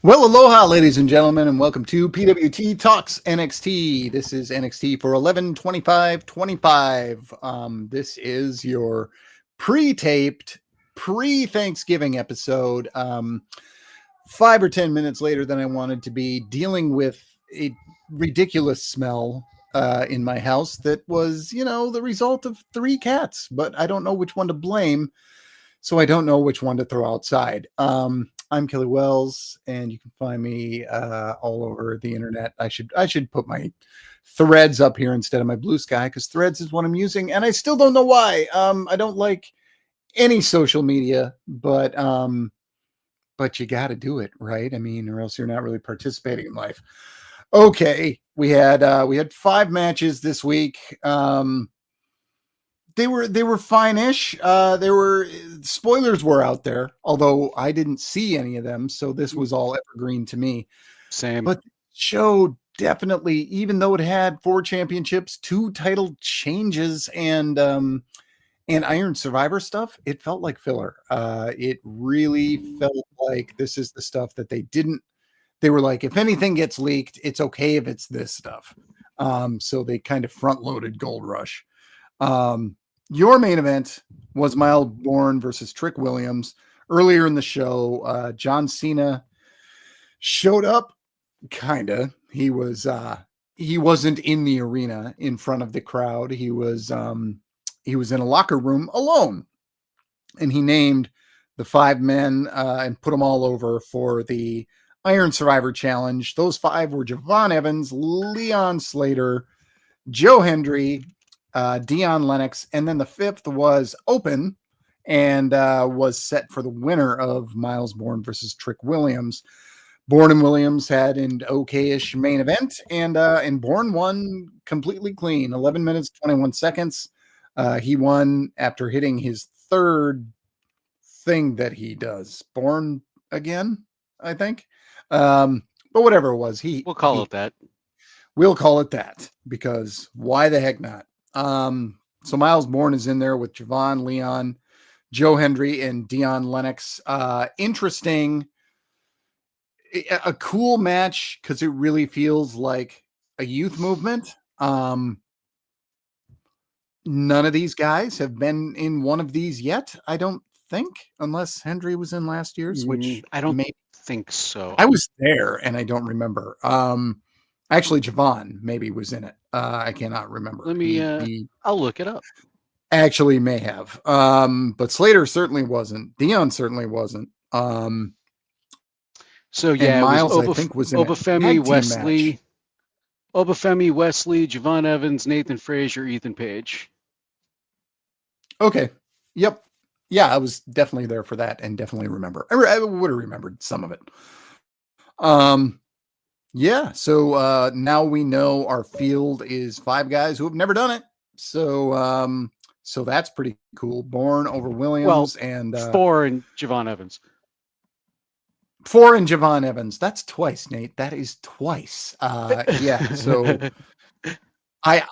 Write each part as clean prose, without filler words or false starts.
Well, aloha, ladies and gentlemen, and welcome to PWT Talks NXT. This is NXT for 11/25/25. This is your pre-taped, pre-Thanksgiving episode. 5 or 10 minutes later than I wanted to be, dealing with a ridiculous smell in my house that was, the result of 3 cats, but I don't know which one to blame, so I don't know which one to throw outside. I'm Kelly Wells, and you can find me all over the internet. I should put my Threads up here instead of my Blue Sky, because Threads is what I'm using, and I still don't know why. I don't like any social media, but you got to do it, right? I mean, or else you're not really participating in life. Okay, we had 5 matches this week. They were fine-ish. Spoilers were out there, although I didn't see any of them, so this was all evergreen to me. Same. But the show definitely, even though it had 4 championships, 2 title changes, and Iron Survivor stuff, it felt like filler. It really felt like this is the stuff that they were like, if anything gets leaked, it's okay if it's this stuff. So they kind of front-loaded Gold Rush. Your main event was Miles Bourne versus Trick Williams. Earlier in the show, John Cena showed up, kinda. He wasn't in the arena in front of the crowd. He was in a locker room alone, and he named the 5 men and put them all over for the Iron Survivor Challenge. Those 5 were Javon Evans, Leon Slater, Joe Hendry, Dion Lennox, and then the 5th was open and was set for the winner of Miles Bourne versus Trick Williams. Bourne and Williams had an okay-ish main event, and Bourne won completely clean, 11 minutes, 21 seconds. He won after hitting his 3rd thing that he does. Bourne again, I think. But whatever it was, we'll call it that. We'll call it that, because why the heck not? So Miles Bourne is in there with Javon, Leon, Joe Hendry, and Dion Lennox. Interesting, a cool match, because it really feels like a youth movement. None of these guys have been in one of these yet, I don't think, unless Hendry was in last year's, which I don't think so. I was there and I don't remember. Actually, Javon maybe was in it. I cannot remember. Let me. I'll look it up. Actually, may have. But Slater certainly wasn't. Dion certainly wasn't. So yeah, Miles, I think, was in Obafemi, Wesley, Javon Evans, Nathan Frazier, Ethan Page. Okay. Yep. Yeah, I was definitely there for that and definitely remember. I would have remembered some of it. Yeah, so now we know our field is 5 guys who have never done it. So so that's pretty cool. Bourne over Williams, and 4 and Javon Evans. 4 and Javon Evans. That's twice, Nate. That is twice. Yeah, so I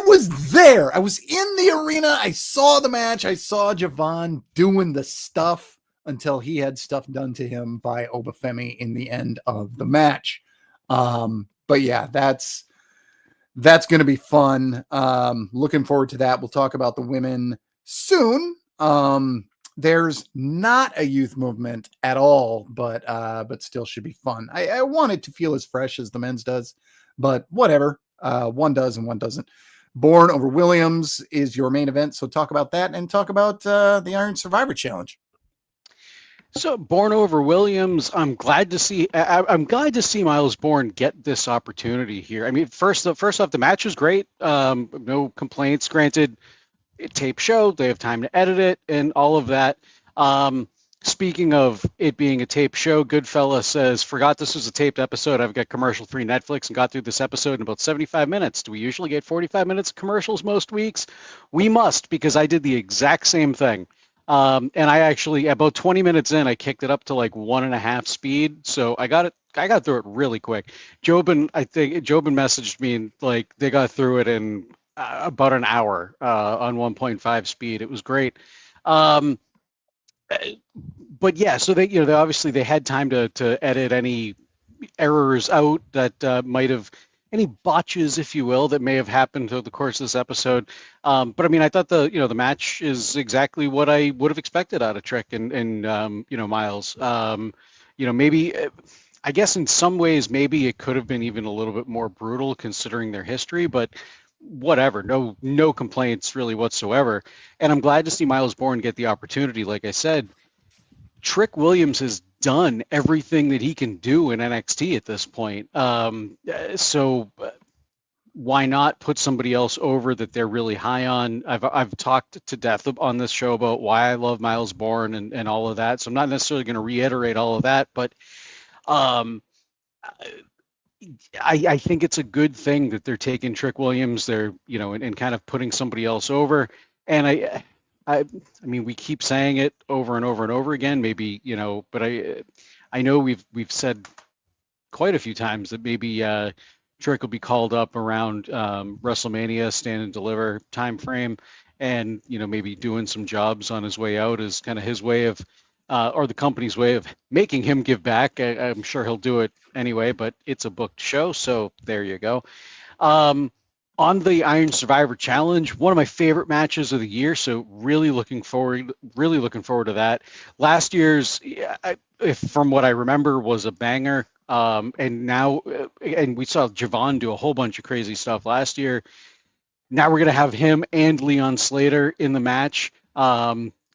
was there. I was in the arena. I saw the match. I saw Javon doing the stuff until he had stuff done to him by Obafemi in the end of the match. But yeah, that's going to be fun. Looking forward to that. We'll talk about the women soon. There's not a youth movement at all, but still should be fun. I want it to feel as fresh as the men's does, but whatever. One does and one doesn't. Bourne over Williams is your main event, so talk about that and talk about the Iron Survivor Challenge. So Bourne over Williams, I'm glad to see Miles Bourne get this opportunity here. I mean, first off, the match was great. No complaints. Granted, tape show, they have time to edit it and all of that. Speaking of it being a tape show, Goodfella says, forgot this was a taped episode. I've got commercial-free Netflix and got through this episode in about 75 minutes. Do we usually get 45 minutes of commercials most weeks? We must, because I did the exact same thing. And I actually, about 20 minutes in, I kicked it up to like 1.5 speed. So I got through it really quick. Jobin messaged me and like they got through it in about an hour on 1.5 speed. It was great. But yeah, so they obviously they had time to edit any errors out that might have any botches, if you will, that may have happened through the course of this episode. But I mean, I thought the match is exactly what I would have expected out of Trick and Miles. Maybe I guess in some ways maybe it could have been even a little bit more brutal considering their history, but whatever, no complaints really whatsoever. And I'm glad to see Miles Bourne get the opportunity. Like I said, Trick Williams has done everything that he can do in NXT at this point. So why not put somebody else over that they're really high on? I've talked to death on this show about why I love Miles Bourne and all of that. So I'm not necessarily going to reiterate all of that, but um, I think it's a good thing that they're taking Trick Williams there, and kind of putting somebody else over. And I mean, we keep saying it over and over and over again, maybe, but I know we've said quite a few times that maybe Trick will be called up around WrestleMania Stand and Deliver time frame, and maybe doing some jobs on his way out is kind of his way of or the company's way of making him give back. I'm sure he'll do it anyway, but it's a booked show, so there you go. On the Iron Survivor Challenge, one of my favorite matches of the year, so really looking forward to that. Last year's, from what I remember, was a banger. And now, and we saw Javon do a whole bunch of crazy stuff last year. Now we're going to have him and Leon Slater in the match.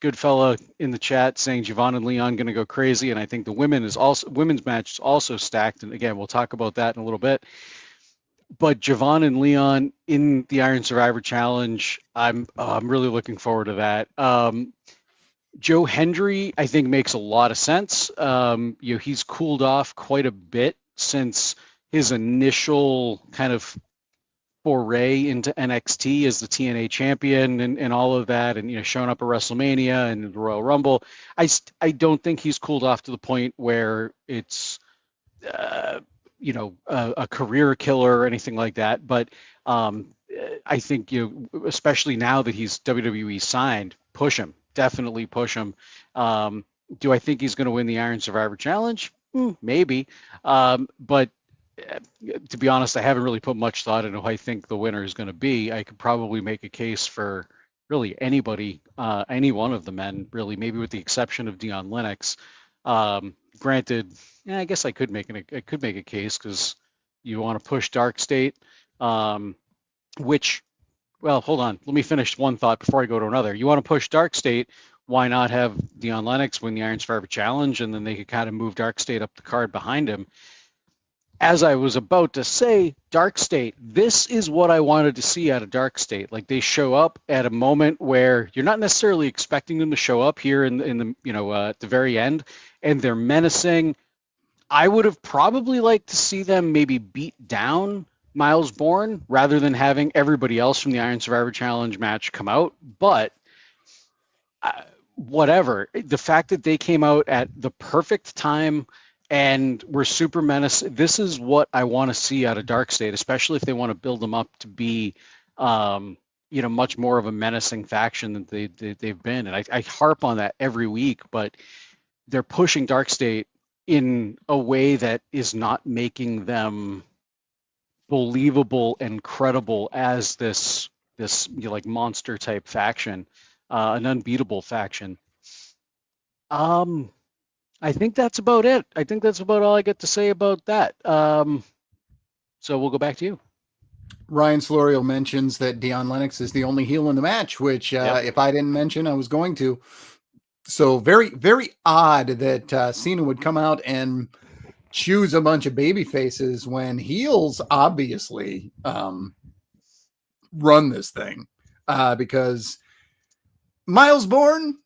Good fella in the chat saying Javon and Leon going to go crazy, and I think the women's match is also stacked. And again, we'll talk about that in a little bit. But Javon and Leon in the Iron Survivor Challenge, I'm really looking forward to that. Joe Hendry, I think, makes a lot of sense. He's cooled off quite a bit since his initial kind of foray into NXT as the TNA champion and all of that, and showing up at WrestleMania and the Royal Rumble. I don't think he's cooled off to the point where it's a career killer or anything like that. But I think especially now that he's WWE signed, push him. Definitely push him. Do I think he's going to win the Iron Survivor Challenge? Maybe. But to be honest, I haven't really put much thought into who I think the winner is going to be. I could probably make a case for really anybody, any one of the men, really, maybe with the exception of Dion Lennox. Granted, I guess I could make a case because you want to push Dark State, which. Well, hold on. Let me finish one thought before I go to another. You want to push Dark State, why not have Dion Lennox win the Iron Survivor Challenge, and then they could kind of move Dark State up the card behind him. As I was about to say, Dark State, this is what I wanted to see out of Dark State. Like, they show up at a moment where you're not necessarily expecting them to show up here in the at the very end, and they're menacing. I would have probably liked to see them maybe beat down Miles Bourne rather than having everybody else from the Iron Survivor Challenge match come out. But whatever. The fact that they came out at the perfect time and were super menacing, this is what I want to see out of Dark State, especially if they want to build them up to be, much more of a menacing faction than they've been. And I harp on that every week, but they're pushing Dark State in a way that is not making them believable and credible as this monster type faction, an unbeatable faction. I think that's about it. I think that's about all I get to say about that. So we'll go back to you. Ryan Slorio mentions that Dion Lennox is the only heel in the match, which if I didn't mention, I was going to. So very, very odd that Cena would come out and choose a bunch of baby faces when heels obviously run this thing, because Miles Bourne,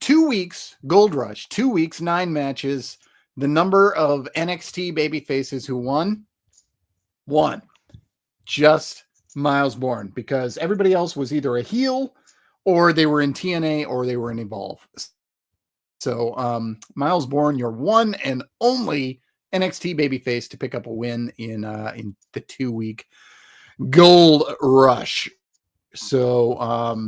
2 weeks, Gold Rush, 2 weeks, 9 matches. The number of NXT baby faces who won, just Miles Bourne, because everybody else was either a heel or they were in TNA or they were in Evolve. So Miles Bourne, your one and only NXT babyface to pick up a win in the 2-week Gold Rush. So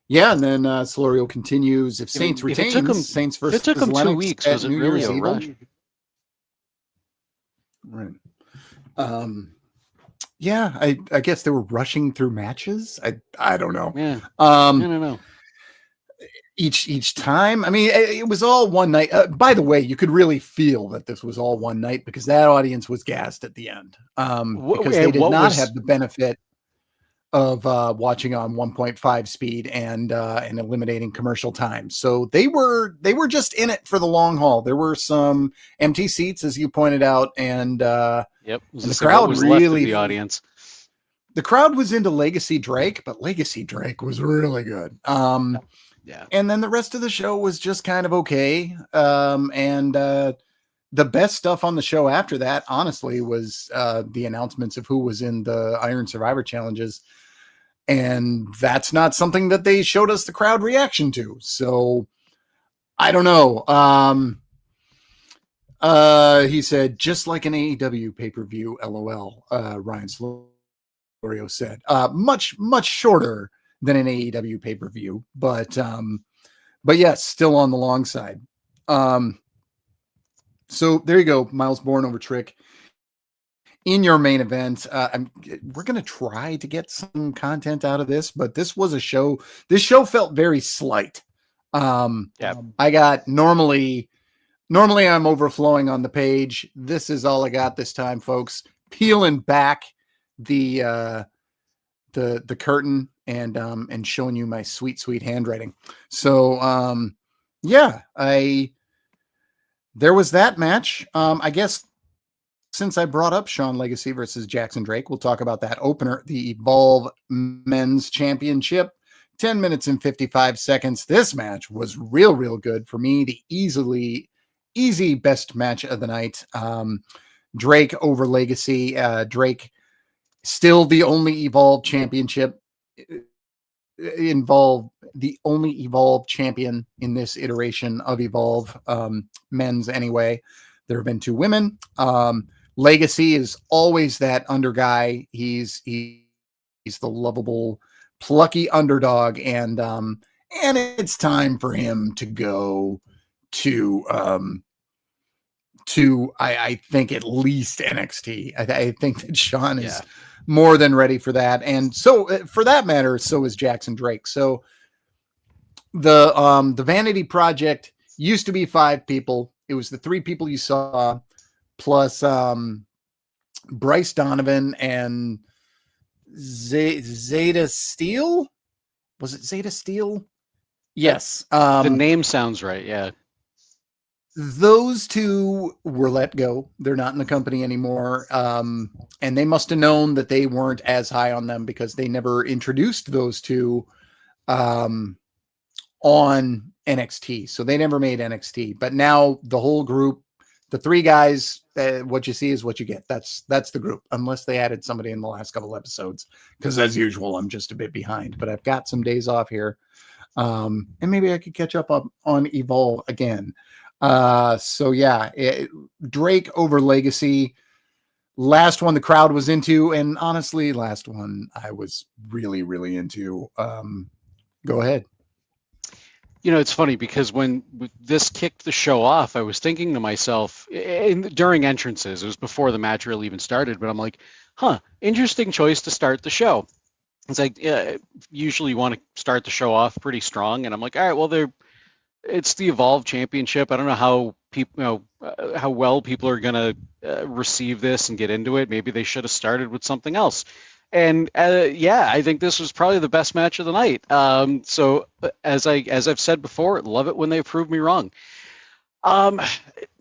Yeah, and then Solorio continues. If I mean, Saints retains, Saints if it versus took him 2 Lennox weeks, at was it New really Year's a Eve. rush? Right. Yeah, I guess they were rushing through matches. I don't know. Yeah, I don't know. Each time. I mean, it was all one night. By the way, you could really feel that this was all one night because that audience was gassed at the end. Because they And did what not was have the benefit of watching on 1.5 speed and eliminating commercial time. So they were just in it for the long haul. There were some empty seats, as you pointed out, and yep? I was and gonna the say, what crowd was left of really, the audience? the crowd was into Legacy Drake, but Legacy Drake was really good. Yeah. And then the rest of the show was just kind of okay. The best stuff on the show after that, honestly, was the announcements of who was in the Iron Survivor challenges. And that's not something that they showed us the crowd reaction to. So I don't know. He said, just like an AEW pay-per-view, LOL, Ryan Slorio said. Much shorter than an AEW pay-per-view, but yes, still on the long side. So there you go, Miles Bourne over Trick in your main event. We're going to try to get some content out of this, but this was a show. This show felt very slight. I got normally I'm overflowing on the page. This is all I got this time, folks. Peeling back the curtain and showing you my sweet handwriting. So yeah, there was that match. I guess since I brought up Sean Legacy versus Jackson Drake, we'll talk about that opener, the Evolve Men's Championship. 10 minutes and 55 seconds. This match was real good for me. The easy best match of the night. Drake over Legacy. Drake still the only Evolve championship the only Evolve champion in this iteration of Evolve, men's anyway. There have been 2 women. Legacy is always that under guy. He's the lovable, plucky underdog, and it's time for him to go to I think at least NXT. I think that Sean is more than ready for that, and so for that matter, so is Jackson Drake. So the Vanity Project used to be 5 people. It was the 3 people you saw plus Bryce Donovan and Zeta Steel. Was it Zeta Steel? Yes. The name sounds right. Yeah. Those 2 were let go. They're not in the company anymore. And they must have known that they weren't as high on them because they never introduced those 2 on NXT. So they never made NXT. But now the whole group, the 3 guys, what you see is what you get. That's the group, unless they added somebody in the last couple episodes. Because as usual, I'm just a bit behind. But I've got some days off here. And maybe I could catch up on Evolve again. So yeah, Drake over Legacy. Last one the crowd was into, and honestly, last one I was really into. Go ahead. You know, it's funny because when this kicked the show off, I was thinking to myself during entrances, it was before the match really even started, but I'm like, interesting choice to start the show. It's like, usually you want to start the show off pretty strong. And I'm like, all right, well, it's the Evolve Championship. I don't know how people, how well people are going to receive this and get into it. Maybe they should have started with something else. And I think this was probably the best match of the night. So as I've said before, love it when they prove me wrong.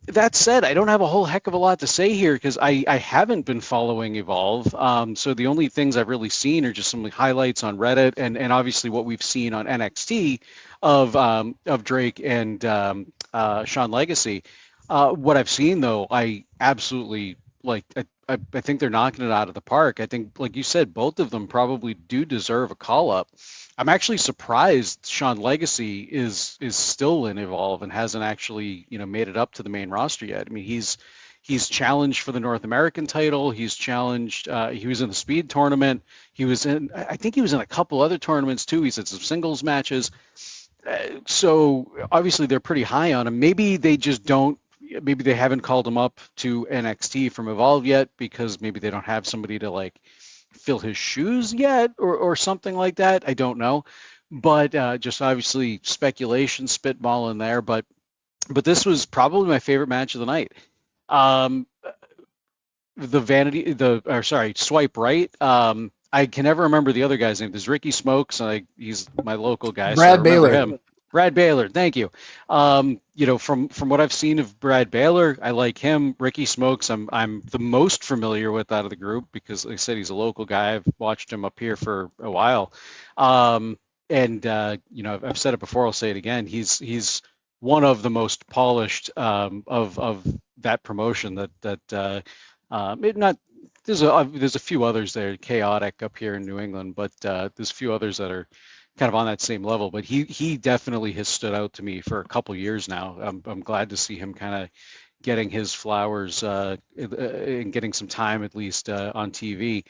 That said, I don't have a whole heck of a lot to say here because I haven't been following Evolve. So the only things I've really seen are just some highlights on Reddit and obviously what we've seen on NXT of Drake and Sean Legacy. What I've seen though, I absolutely like. I think they're knocking it out of the park. I think, like you said, both of them probably do deserve a call up. I'm actually surprised Sean Legacy is still in Evolve and hasn't actually made it up to the main roster yet. I mean, he's He's challenged for the North American title. He's challenged. He was in the speed tournament. I think he was in a couple other tournaments too. He's in some singles matches. So obviously they're pretty high on him. Maybe they just don't. Maybe they haven't called him up to NXT from Evolve yet because maybe they don't have somebody to like fill his shoes yet, or something like that. I don't know, but just obviously speculation, spitball in there. But this was probably my favorite match of the night. Swipe Right. I can never remember the other guy's name. There's Ricky Smokes. He's my local guy. Brad so I Baylor. him. Brad Baylor. Thank you. From what I've seen of Brad Baylor, I like him. Ricky Smokes, I'm the most familiar with out of the group because, like I said, he's a local guy. I've watched him up here for a while. I've said it before. I'll say it again. He's one of the most polished of that promotion. There's a few others that are chaotic up here in New England, but there's a few others that are kind of on that same level. But he definitely has stood out to me for a couple years now. I'm glad to see him kind of getting his flowers and getting some time at least on TV.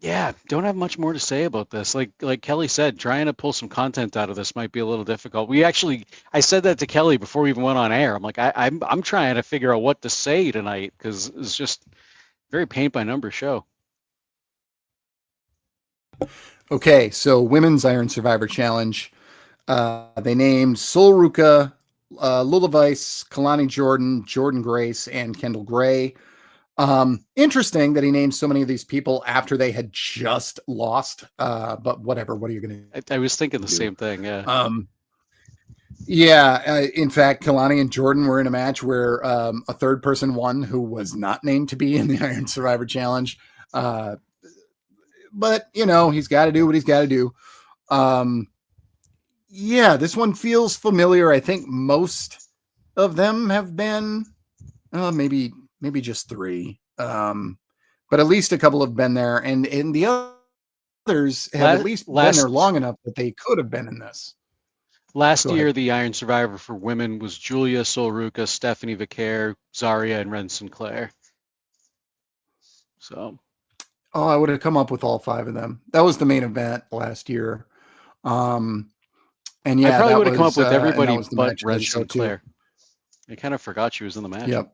Yeah, don't have much more to say about this. Like Kelly said, trying to pull some content out of this might be a little difficult. I said that to Kelly before we even went on air. I'm like, I'm trying to figure out what to say tonight because it's just very paint by number show. Okay, so Women's Iron Survivor Challenge. They named Sol Ruka, Lula Vice, Kalani Jordan, Jordan Grace, and Kendall Gray. Interesting that he named so many of these people after they had just lost. But whatever. What are you going to? I was thinking the same thing. Yeah. In fact, Kalani and Jordan were in a match where a third person won who was not named to be in the Iron Survivor Challenge. But he's got to do what he's got to do. This one feels familiar. I think most of them have been maybe just three. But at least a couple have been there, and the others have at least been there long enough that they could have been in this. Last year, the Iron Survivor for women was Julia, Sol Ruka, Stephanie Vicaire, Zarya, and Ren Sinclair. So. Oh, I would have come up with all five of them. That was the main event last year. And yeah, I probably would have come up with everybody but Ren Sinclair. Too. I kind of forgot she was in the match. Yep.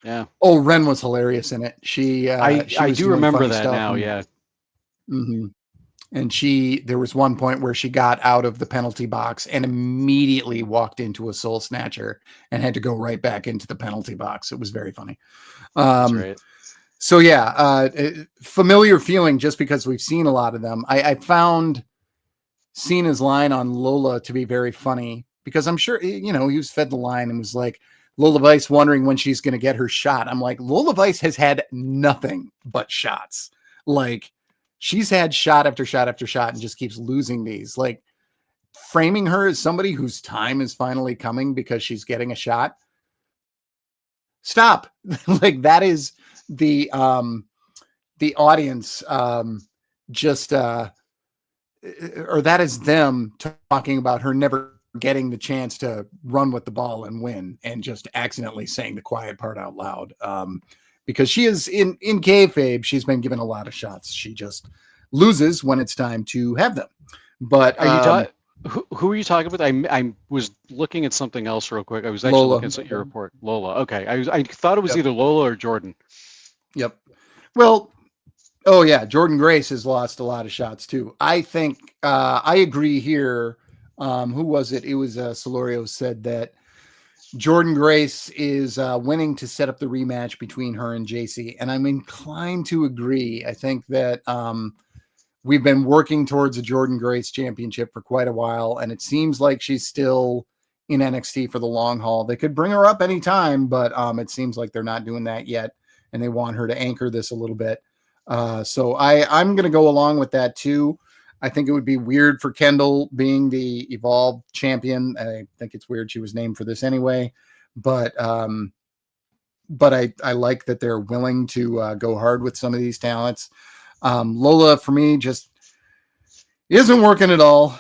Yeah. Oh, Ren was hilarious in it. I do remember that now. Yeah. Mm-hmm. And there was one point where she got out of the penalty box and immediately walked into a soul snatcher and had to go right back into the penalty box. It was very funny. That's right. So yeah, familiar feeling just because we've seen a lot of them. I found Cena's line on Lola to be very funny because I'm sure, he was fed the line and was like, Lola Vice wondering when she's going to get her shot. I'm like, Lola Vice has had nothing but shots. Like, she's had shot after shot after shot and just keeps losing these. Like, framing her as somebody whose time is finally coming because she's getting a shot. Stop. Like, that is the audience or that is them talking about her never getting the chance to run with the ball and win and just accidentally saying the quiet part out loud. Because she is in kayfabe, she's been given a lot of shots. She just loses when it's time to have them. But who are you talking about? I was looking at something else real quick. I was actually looking at your report. Lola. Okay. I thought it was either Lola or Jordan. Yep. Well, oh yeah, Jordan Grace has lost a lot of shots too. I think I agree here. Who was it? It was Solorio said that Jordan Grace is winning to set up the rematch between her and JC, and I'm inclined to agree. I think that we've been working towards a Jordan Grace championship for quite a while, and it seems like she's still in NXT for the long haul. They could bring her up anytime, but it seems like they're not doing that yet, and they want her to anchor this a little bit. So I'm going to go along with that too. I think it would be weird for Kendall being the Evolve champion. I think it's weird she was named for this anyway, but I like that they're willing to go hard with some of these talents. Lola for me just isn't working at all.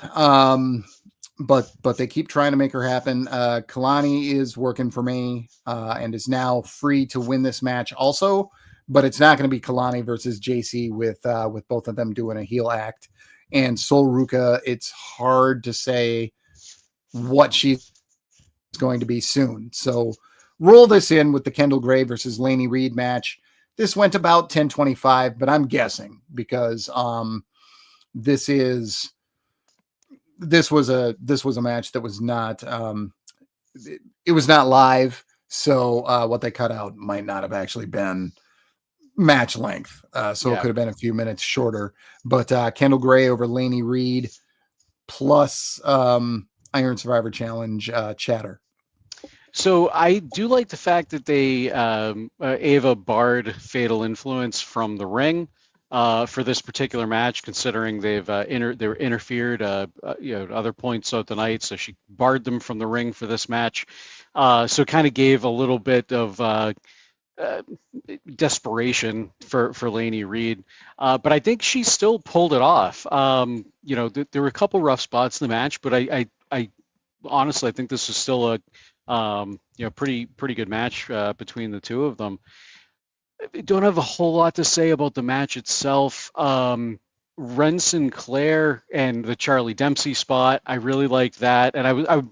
but they keep trying to make her happen. Kalani is working for me and is now free to win this match also, but it's not going to be Kalani versus JC with both of them doing a heel act. And Sol Ruka, it's hard to say what she's going to be soon. So roll this in with the Kendall Gray versus Laney Reed match. This went about 10:25, but I'm guessing because this was a match that was not it was not live, so what they cut out might not have actually been match length, so it could have been a few minutes shorter. But Kendall Gray over Laney Reed plus Iron Survivor Challenge chatter. So I do like the fact that they Ava barred Fatal Influence from the ring for this particular match, considering they were interfered at other points throughout the night. So she barred them from the ring for this match. So kind of gave a little bit of desperation for Laney Reed, but I think she still pulled it off. There were a couple rough spots in the match, but I honestly I think this is still a pretty good match between the two of them. I don't have a whole lot to say about the match itself. Ren Sinclair and the Charlie Dempsey spot, I really liked that, and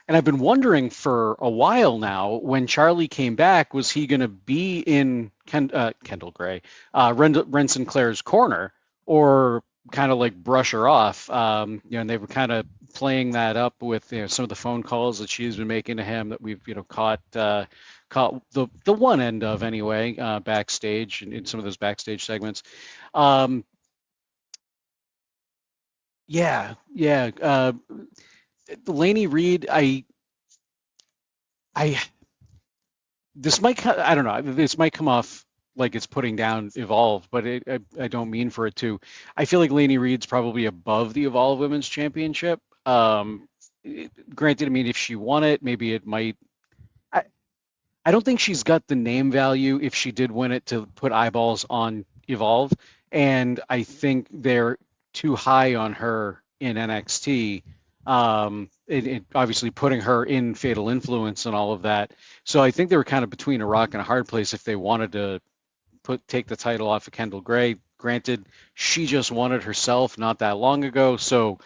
I've been wondering for a while now, when Charlie came back, was he going to be in Kendall Gray, Ren Sinclair's corner, or kind of like brush her off? And they were kind of playing that up with some of the phone calls that she's been making to him that we've caught the one end of anyway, backstage in some of those backstage segments. Laney Reed, this might come off like it's putting down Evolve, but I don't mean for it to. I feel like Laney Reed's probably above the Evolve Women's Championship. Granted, I mean, if she won it, maybe it might. I don't think she's got the name value if she did win it to put eyeballs on Evolve, and I think they're too high on her in NXT. Obviously putting her in Fatal Influence and all of that. So I think they were kind of between a rock and a hard place if they wanted to take the title off of Kendall Gray. Granted, she just won it herself not that long ago, so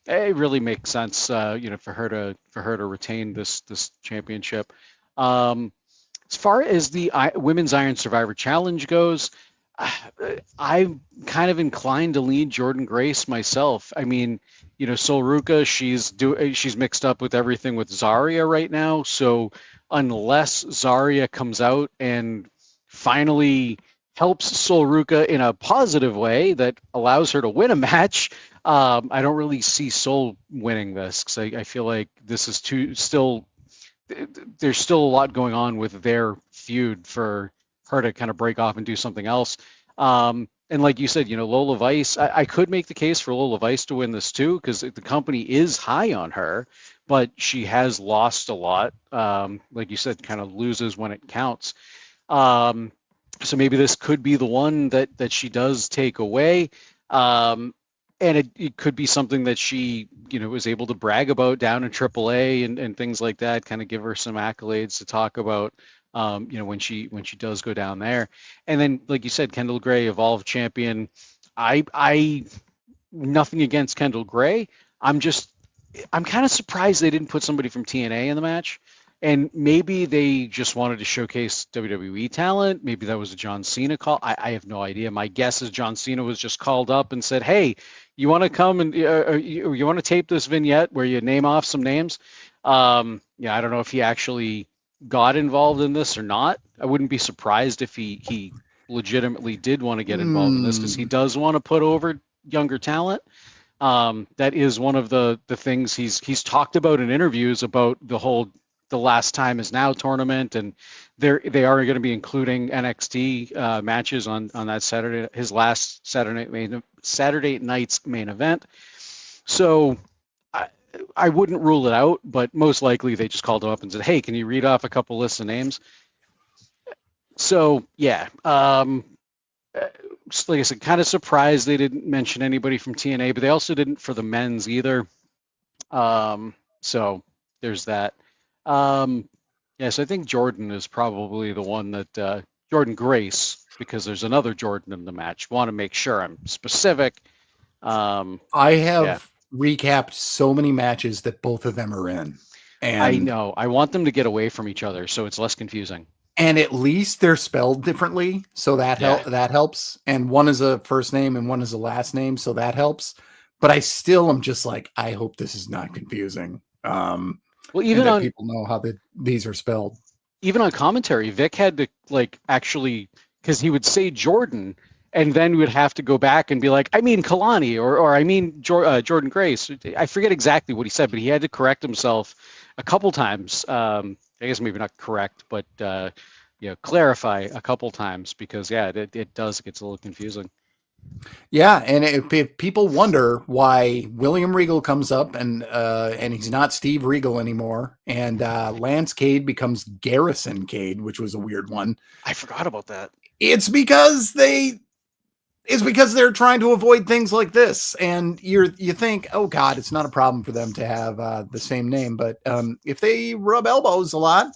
it really makes sense, for her to retain this championship. As far as the Women's Iron Survivor Challenge goes, I'm kind of inclined to lean Jordan Grace myself. I mean, Sol Ruka, she's mixed up with everything with Zarya right now. So unless Zarya comes out and finally helps Sol Ruka in a positive way that allows her to win a match, I don't really see Sol winning this, because I feel like this is there's still a lot going on with their feud for her to kind of break off and do something else. And like you said, Lola Vice, I could make the case for Lola Vice to win this too, because the company is high on her, but she has lost a lot. Like you said, kind of loses when it counts. So maybe this could be the one that she does take away. And it could be something that she, was able to brag about down in AAA and things like that, kind of give her some accolades to talk about, when she does go down there. And then, like you said, Kendall Gray, Evolve champion. I nothing against Kendall Gray. I'm kind of surprised they didn't put somebody from TNA in the match. And maybe they just wanted to showcase WWE talent. Maybe that was a John Cena call. I have no idea. My guess is John Cena was just called up and said, "Hey, you want to come and you want to tape this vignette where you name off some names?" I don't know if he actually got involved in this or not. I wouldn't be surprised if he legitimately did want to get involved in this, because he does want to put over younger talent. That is one of the things he's talked about in interviews about the Last Time Is Now tournament, and they are going to be including NXT matches on that Saturday, his last Saturday night's main event. So I wouldn't rule it out, but most likely they just called him up and said, "Hey, can you read off a couple lists of names?" So yeah, like I said, kind of surprised they didn't mention anybody from TNA, but they also didn't for the men's either. So there's that. Um, yes, I think Jordan is probably the one that Jordan Grace, because there's another Jordan in the match. Want to make sure I'm specific. I Yeah, have recapped so many matches that both of them are in, I and know. I want them to get away from each other so it's less confusing. at least they're spelled differently, so Yeah. that helps. And one is a first name and one is a last name, so that helps. But I still am just like, I hope this is not confusing, Well, and that people know how these are spelled. even on commentary, Vic had to like actually, because he would say Jordan, and then we would have to go back and be like, I mean Kalani, or I mean Jordan Grace. I forget exactly what he said, but he had to correct himself a couple times. I guess maybe not correct, but clarify a couple times, because it does gets a little confusing. Yeah, and if people wonder why William Regal comes up and he's not Steve Regal anymore, and Lance Cade becomes Garrison Cade, which was a weird one. I forgot about that. It's because they're trying to avoid things like this, and you think, oh God, it's not a problem for them to have the same name, but if they rub elbows a lot,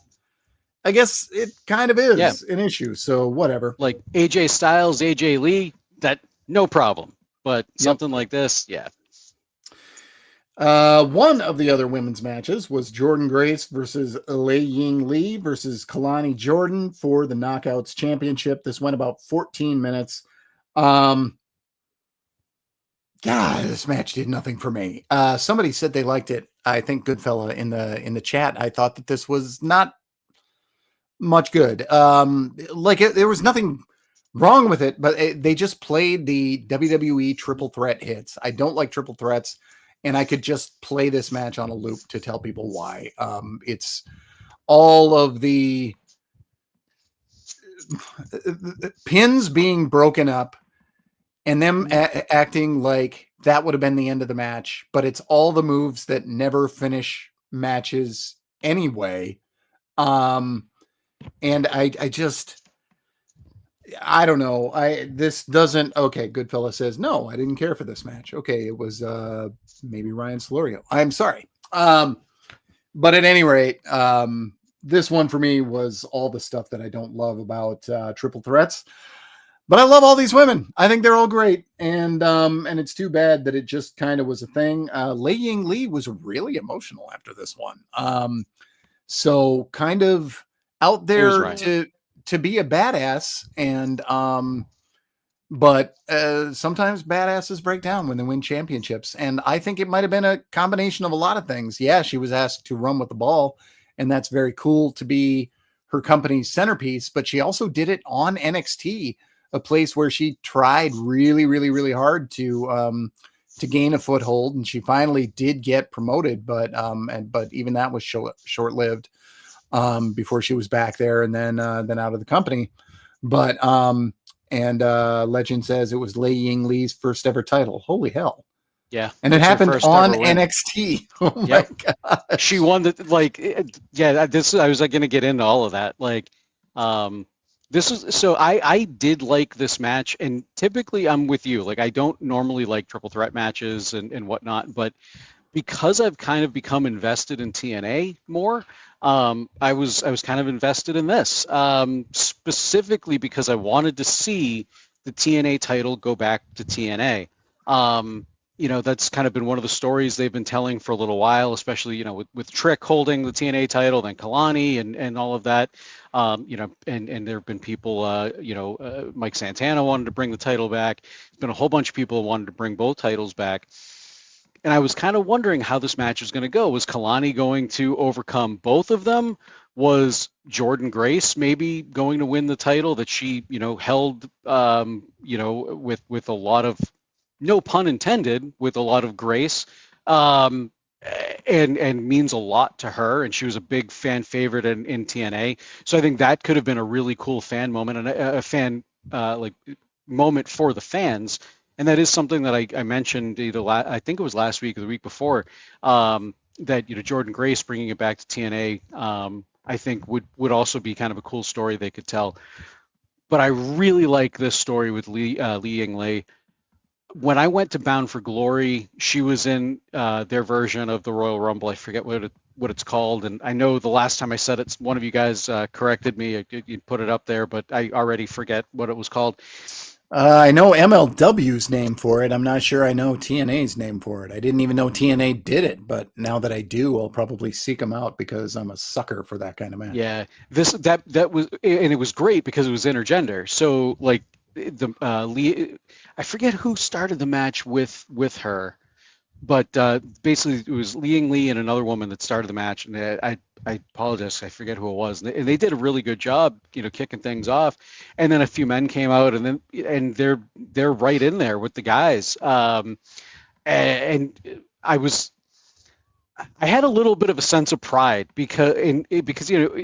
I guess it kind of is an issue. So whatever. Like AJ Styles, AJ Lee, that no problem. But something like this, yeah. One of the other women's matches was Jordan Grace versus Lei Ying Lee versus Kalani Jordan for the Knockouts Championship. This went about 14 minutes. God, this match did nothing for me. Somebody said they liked it. I think Goodfella in the chat. I thought that this was not much good. There was nothing wrong with it, but they just played the WWE triple threat hits. I don't like triple threats, and I could just play this match on a loop to tell people why. It's all of the pins being broken up and them acting like that would have been the end of the match, but it's all the moves that never finish matches anyway. And I don't know. This doesn't. Okay, Goodfella says no. I didn't care for this match. Okay, it was maybe Ryan Solorio. I'm sorry. But at any rate, this one for me was all the stuff that I don't love about triple threats. But I love all these women. I think they're all great, and it's too bad that it just kind of was a thing. Lei Ying Lee was really emotional after this one. So kind of out there to be a badass, and but sometimes badasses break down when they win championships, and I think it might have been a combination of a lot of things. Yeah, she was asked to run with the ball, and that's very cool to be her company's centerpiece, but she also did it on NXT, a place where she tried really, really, really hard to gain a foothold, and she finally did get promoted, but even that was short-lived before she was back there and then out of the company. But Legend says it was Lei Ying Lee's first ever title. Holy hell. Yeah. And it happened on NXT. Oh my God. She won this, I was going to get into all of that. I did like this match, and typically I'm with you. Like, I don't normally like triple threat matches and whatnot, but because I've kind of become invested in TNA more, I was kind of invested in this, specifically because I wanted to see the TNA title go back to TNA. That's kind of been one of the stories they've been telling for a little while, especially, with Trick holding the TNA title, then Kalani and all of that. And there have been people, Mike Santana wanted to bring the title back. There's been a whole bunch of people who wanted to bring both titles back. And I was kind of wondering how this match was going to go. Was Kalani going to overcome both of them? Was Jordan Grace maybe going to win the title that she, held, with a lot of, no pun intended, with a lot of grace, and means a lot to her, and she was a big fan favorite in TNA. So I think that could have been a really cool fan moment, and a fan moment for the fans. And that is something that I mentioned I think it was last week or the week before, that Jordan Grace bringing it back to TNA, I think would also be kind of a cool story they could tell. But I really like this story with Lei Ying Lee. when I went to Bound for Glory, she was in their version of the Royal Rumble. I forget what it's called, and I know the last time I said it, one of you guys corrected me. You put it up there, but I already forget what it was called. I know MLW's name for it. I'm not sure I know TNA's name for it. I didn't even know TNA did it, but now that I do, I'll probably seek them out because I'm a sucker for that kind of match. Yeah, that was, and it was great because it was intergender. So like the I forget who started the match with her, but basically it was Li Ying Li and another woman that started the match, and I apologize, I forget who it was, and they did a really good job, kicking things off, and then a few men came out, and they're right in there with the guys, and I had a little bit of a sense of pride because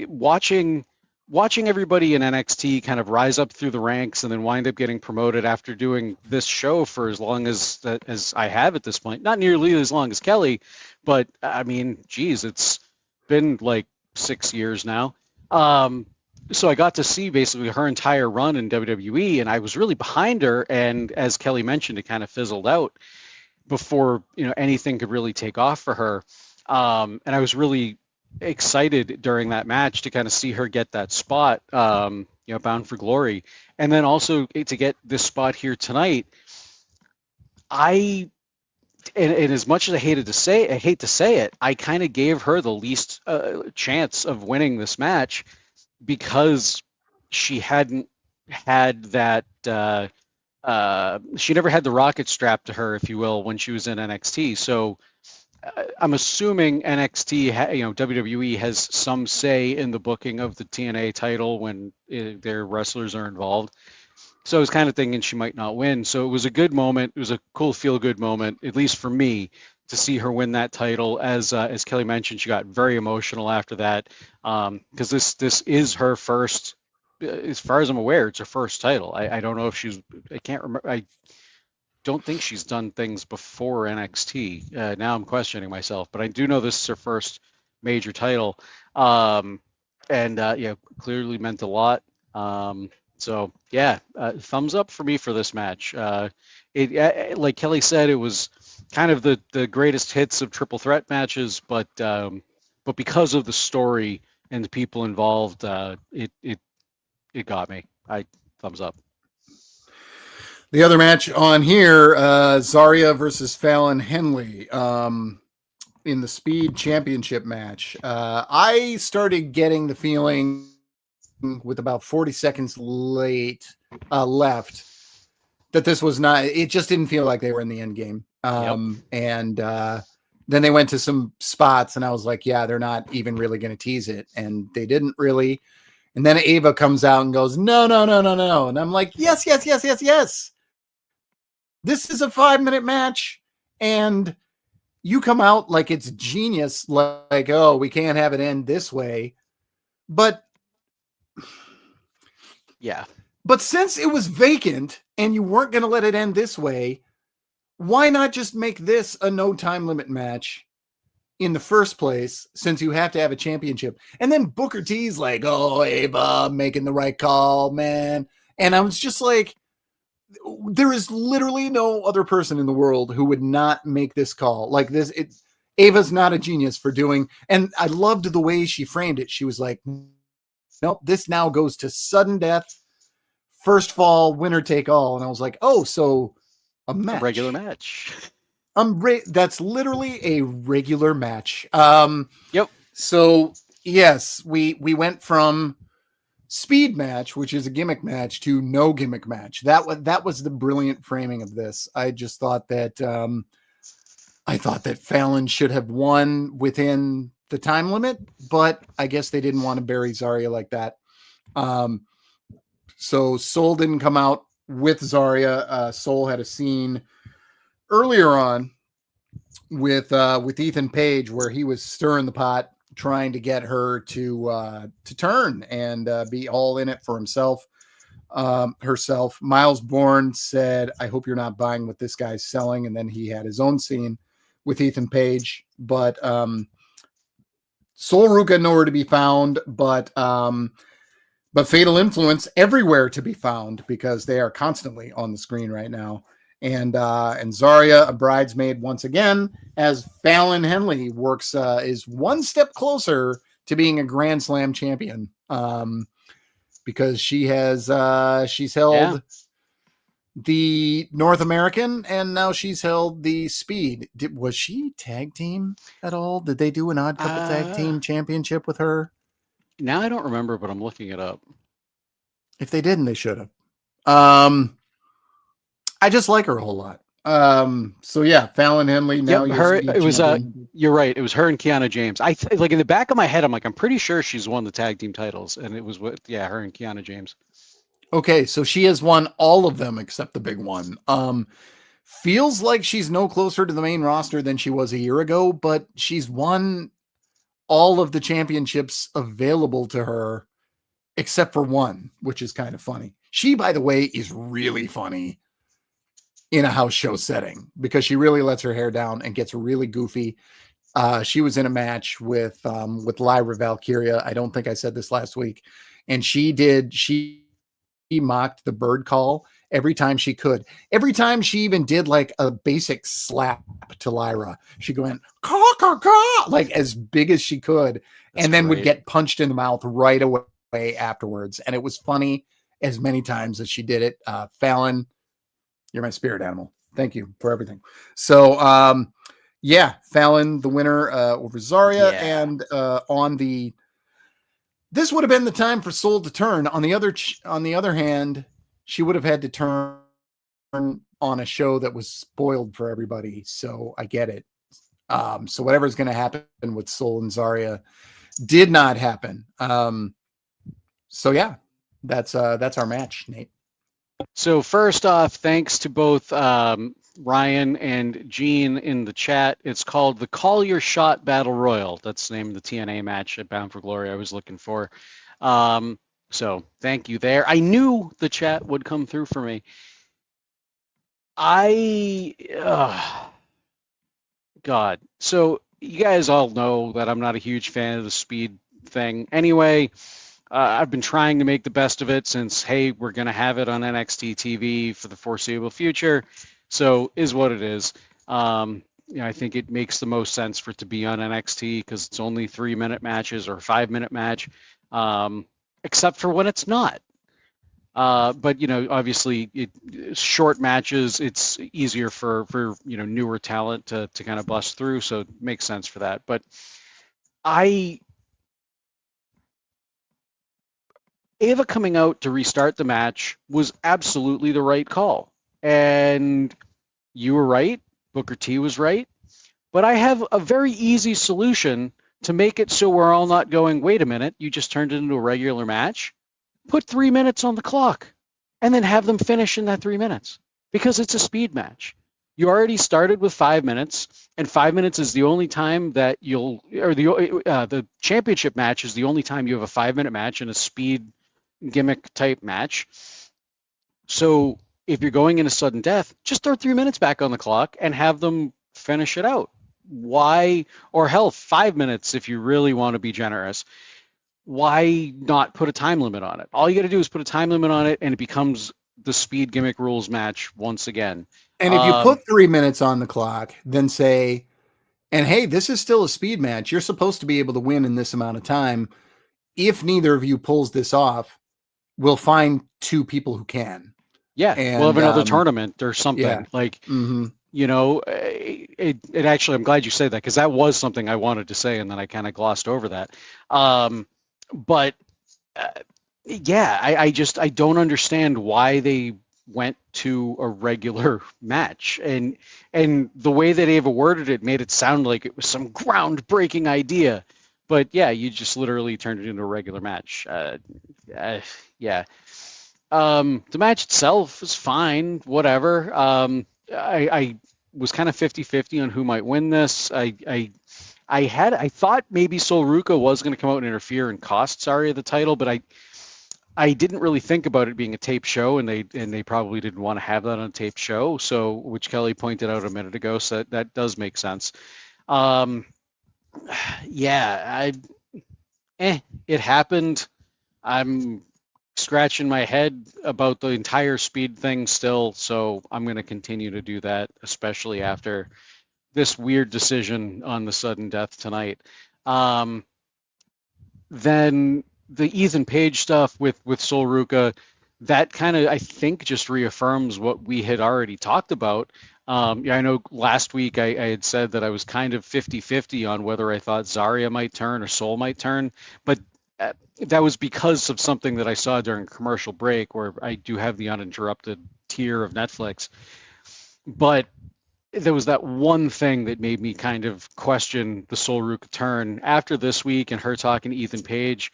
watching everybody in NXT kind of rise up through the ranks and then wind up getting promoted after doing this show for as long as I have at this point. Not nearly as long as Kelly, but I mean, geez, it's been like 6 years now. So I got to see basically her entire run in WWE, and I was really behind her. And as Kelly mentioned, it kind of fizzled out before anything could really take off for her. And I was really excited during that match to kind of see her get that spot, Bound for Glory, and then also to get this spot here tonight. And as much as I hate to say it, I kind of gave her the least chance of winning this match because she hadn't had that. She never had the rocket strapped to her, if you will, when she was in NXT. So I'm assuming NXT, WWE has some say in the booking of the TNA title when their wrestlers are involved. So I was kind of thinking she might not win. So it was a good moment. It was a cool feel-good moment, at least for me, to see her win that title. As Kelly mentioned, she got very emotional after that because this is her first. As far as I'm aware, it's her first title. I don't know if I can't remember. I don't think she's done things before NXT. Now I'm questioning myself, but I do know this is her first major title. Clearly meant a lot. Thumbs up for me for this match. Like Kelly said, it was kind of the greatest hits of triple threat matches, but because of the story and the people involved, it got me. Thumbs up. The other match on here, Zarya versus Fallon Henley in the Speed Championship match. I started getting the feeling with about 40 seconds left that this was not, it just didn't feel like they were in the end game. And then they went to some spots and I was like, yeah, they're not even really going to tease it. And they didn't really. And then Ava comes out and goes, no. And I'm like, yes. This is a 5-minute match. And you come out like it's genius. Like, oh, we can't have it end this way. But yeah. But since it was vacant and you weren't going to let it end this way, why not just make this a no time limit match in the first place, since you have to have a championship? And then Booker T's like, oh, Ava, making the right call, man. And I was just like, there is literally no other person in the world who would not make this call like this. Ava's not a genius for doing, and I loved the way she framed it. She was like, nope, this now goes to sudden death, first fall, winner take all. And I was like, oh, so a match. A regular match. That's literally a regular match. Yep. So yes, we went from speed match, which is a gimmick match, to no gimmick match. That was the brilliant framing of this. I just thought that Fallon should have won within the time limit, but I guess they didn't want to bury Zarya like that. So Soul didn't come out with Zarya. Soul had a scene earlier on with Ethan Page where he was stirring the pot, trying to get her to turn and be all in it for himself, herself. Miles Bourne said, I hope you're not buying what this guy's selling. And then he had his own scene with Ethan Page, but Soul Ruka nowhere to be found, but Fatal Influence everywhere to be found because they are constantly on the screen right now. and Zarya, a bridesmaid once again, as Fallon Henley is one step closer to being a Grand Slam champion, because she's held the North American, and now she's held the Speed. Was she tag team at all? Did they do an odd couple tag team championship with her? Now I don't remember, but I'm looking it up. If they didn't, they should have. I just like her a whole lot. So yeah, Fallon Henley. Now you're right. It was her and Kiana James. Like in the back of my head, I'm like, I'm pretty sure she's won the tag team titles, and it was her and Kiana James. Okay, so she has won all of them except the big one. Feels like she's no closer to the main roster than she was a year ago, but she's won all of the championships available to her except for one, which is kind of funny. She, by the way, is really funny in a house show setting because she really lets her hair down and gets really goofy. She was in a match with Lyra Valkyria. I don't think I said this last week. And she mocked the bird call every time she could. Every time she even did like a basic slap to Lyra, she went caw, caw, caw, like as big as she could. That's and then great. Would get punched in the mouth right away afterwards. And it was funny as many times as she did it. Fallon, you're my spirit animal. Thank you for everything. So, Fallon, the winner over Zarya, and this would have been the time for Soul to turn. On the other hand, she would have had to turn on a show that was spoiled for everybody. So I get it. So whatever's going to happen with Soul and Zarya did not happen. So yeah, that's our match, Nate. So first off, thanks to both Ryan and Gene in the chat. It's called the Call Your Shot Battle Royal. That's the name of the TNA match at Bound for Glory I was looking for. So thank you there. I knew the chat would come through for me. God. So you guys all know that I'm not a huge fan of the speed thing. Anyway, I've been trying to make the best of it since, hey, we're going to have it on NXT TV for the foreseeable future. So is what it is. I think it makes the most sense for it to be on NXT because it's only 3-minute matches or 5-minute match, except for when it's not. But obviously, short matches, it's easier for newer talent to kind of bust through, so it makes sense for that. But Ava coming out to restart the match was absolutely the right call. And you were right. Booker T was right. But I have a very easy solution to make it so we're all not going, wait a minute, you just turned it into a regular match. Put 3 minutes on the clock and then have them finish in that 3 minutes because it's a speed match. You already started with 5 minutes, and 5 minutes is the only time that the championship match is the only time you have a 5-minute match in a speed gimmick type match. So if you're going into sudden death, just throw 3 minutes back on the clock and have them finish it out. Why, or hell, 5 minutes if you really want to be generous. Why not put a time limit on it? All you got to do is put a time limit on it, and it becomes the speed gimmick rules match once again. And if you put 3 minutes on the clock, then say, and hey, this is still a speed match. You're supposed to be able to win in this amount of time. If neither of you pulls this off, we'll find 2 people who can. Yeah, and we'll have another tournament or something. Yeah. Like, mm-hmm. It actually, I'm glad you said that because that was something I wanted to say, and then I kind of glossed over that. I don't understand why they went to a regular match, and the way that Ava worded it made it sound like it was some groundbreaking idea. But yeah, you just literally turned it into a regular match. Yeah. The match itself is fine, whatever. I was kind of 50-50 on who might win this. I thought maybe Sol Ruca was going to come out and interfere and cost Zarya the title, but I didn't really think about it being a taped show, and they probably didn't want to have that on a taped show. So, which Kelly pointed out a minute ago, so that does make sense. It happened. I'm scratching my head about the entire speed thing still, so I'm going to continue to do that, especially after this weird decision on the sudden death tonight. Then the Ethan Page stuff with Sol Ruca, that kind of, I think, just reaffirms what we had already talked about. Yeah, I know last week I had said that I was kind of 50-50 on whether I thought Zarya might turn or Sol might turn, but that was because of something that I saw during commercial break, where I do have the uninterrupted tier of Netflix. But there was that one thing that made me kind of question the Sol Ruca turn after this week and her talking to Ethan Page.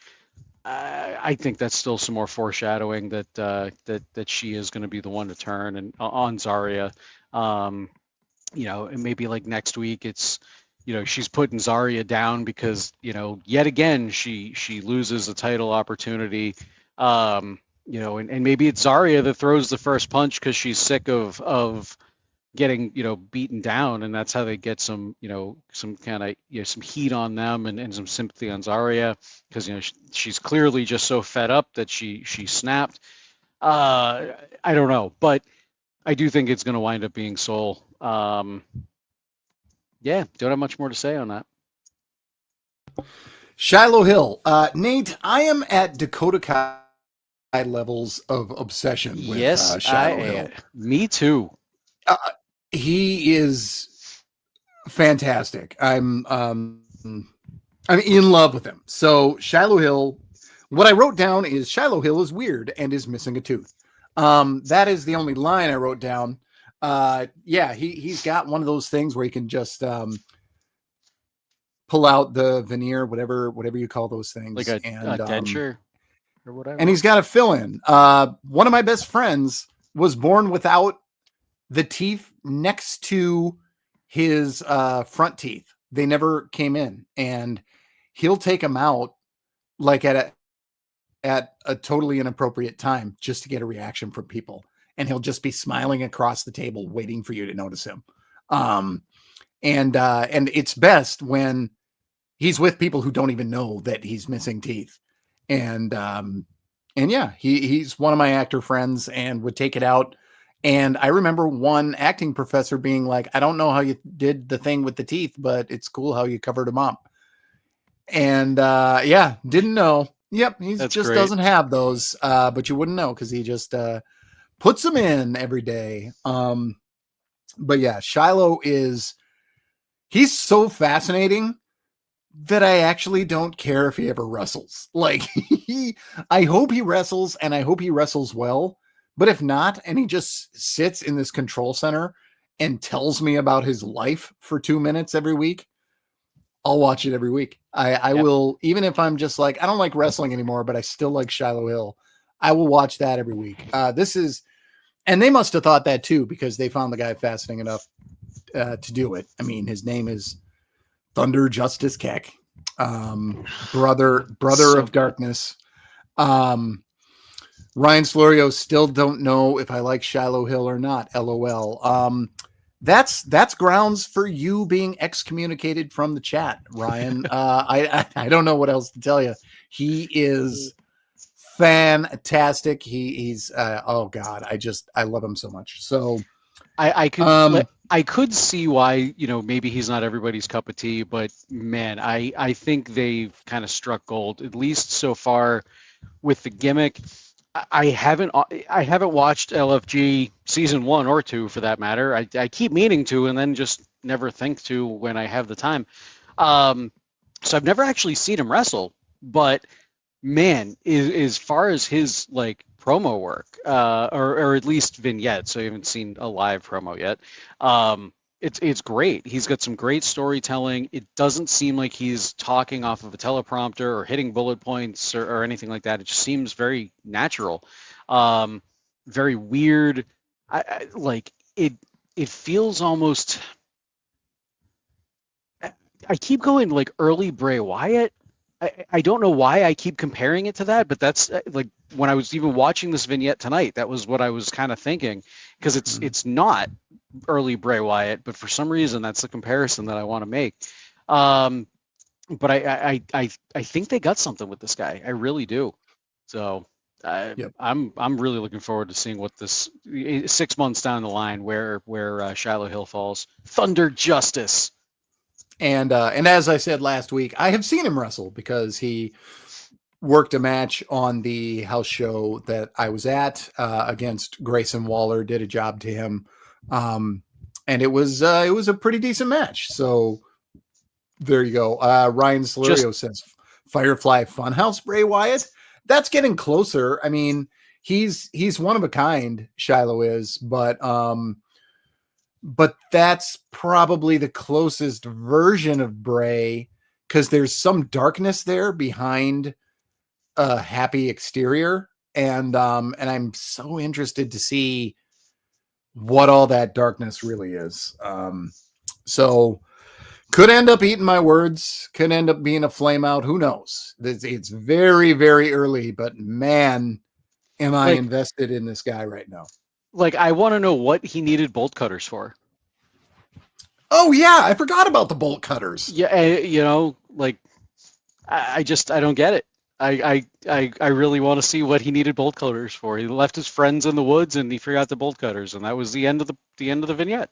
I think that's still some more foreshadowing that that she is going to be the one to turn and on Zarya. And maybe like next week it's, she's putting Zarya down because, yet again she loses a title opportunity. And maybe it's Zarya that throws the first punch because she's sick of getting beaten down, and that's how they get some some kind of some heat on them and some sympathy on Zarya, because she's clearly just so fed up that she snapped. I don't know, but I do think it's going to wind up being Sol. Yeah, don't have much more to say on that. Shiloh Hill. Nate, I am at Dakota Kai levels of obsession with Shiloh Hill. Me too. He is fantastic. I'm in love with him. So Shiloh Hill, what I wrote down is Shiloh Hill is weird and is missing a tooth. That is the only line I wrote down. Yeah, he's got one of those things where he can just pull out the veneer, whatever you call those things, like a denture or whatever. And he's got a fill-in. One of my best friends was born without the teeth next to his front teeth. They never came in, and he'll take them out like at a totally inappropriate time just to get a reaction from people. And he'll just be smiling across the table, waiting for you to notice him. And it's best when he's with people who don't even know that he's missing teeth. And yeah, he's one of my actor friends and would take it out. And I remember one acting professor being like, I don't know how you did the thing with the teeth, but it's cool how you covered them up. And yeah, didn't know. Yep, he just great. Doesn't have those, but you wouldn't know because he just puts them in every day. But yeah, Shiloh he's so fascinating that I actually don't care if he ever wrestles. Like, I hope he wrestles, and I hope he wrestles well. But if not, and he just sits in this control center and tells me about his life for 2 minutes every week, I'll watch it every week. I will, even if I'm just like, I don't like wrestling anymore, but I still like Shiloh Hill. I will watch that every week. And they must have thought that too, because they found the guy fascinating enough to do it. I mean, his name is Thunder Justice Keck, brother of darkness. Ryan Florio, still don't know if I like Shiloh Hill or not. LOL. That's grounds for you being excommunicated from the chat, Ryan. I don't know what else to tell you. He is fantastic. He's oh God, I love him so much. So I could see why, maybe he's not everybody's cup of tea, but man, I think they've kind of struck gold, at least so far with the gimmick. I haven't watched LFG season 1 or 2 for that matter. I keep meaning to, and then just never think to when I have the time. So I've never actually seen him wrestle, but man, as far as his like promo work, or at least vignettes, so I haven't seen a live promo yet. It's great. He's got some great storytelling. It doesn't seem like he's talking off of a teleprompter or hitting bullet points or anything like that. It just seems very natural, very weird. It feels almost. I keep going like early Bray Wyatt. I don't know why I keep comparing it to that, but that's like when I was even watching this vignette tonight, that was what I was kind of thinking, because it's not early Bray Wyatt, but for some reason that's the comparison that I want to make. But I think they got something with this guy. I really do. So Yep. I'm really looking forward to seeing what this 6 months down the line where Shiloh Hill falls. Thunder Justice. And as I said last week, I have seen him wrestle because he worked a match on the house show that I was at against Grayson Waller. Did a job to him, and it was a pretty decent match. So there you go. Ryan Salerio says Firefly Funhouse Bray Wyatt. That's getting closer. I mean, he's one of a kind. Shiloh is, but that's probably the closest version of Bray because there's some darkness there behind a happy exterior, and I'm so interested to see what all that darkness really is. So could end up eating my words, could end up being a flame out. Who knows? It's very, very early, but man, am I invested in this guy right now. Like, I want to know what he needed bolt cutters for. Oh yeah, I forgot about the bolt cutters. Yeah, you know, like I don't get it. I really want to see what he needed bolt cutters for. He left his friends in the woods and he forgot the bolt cutters, and that was the end of the vignette.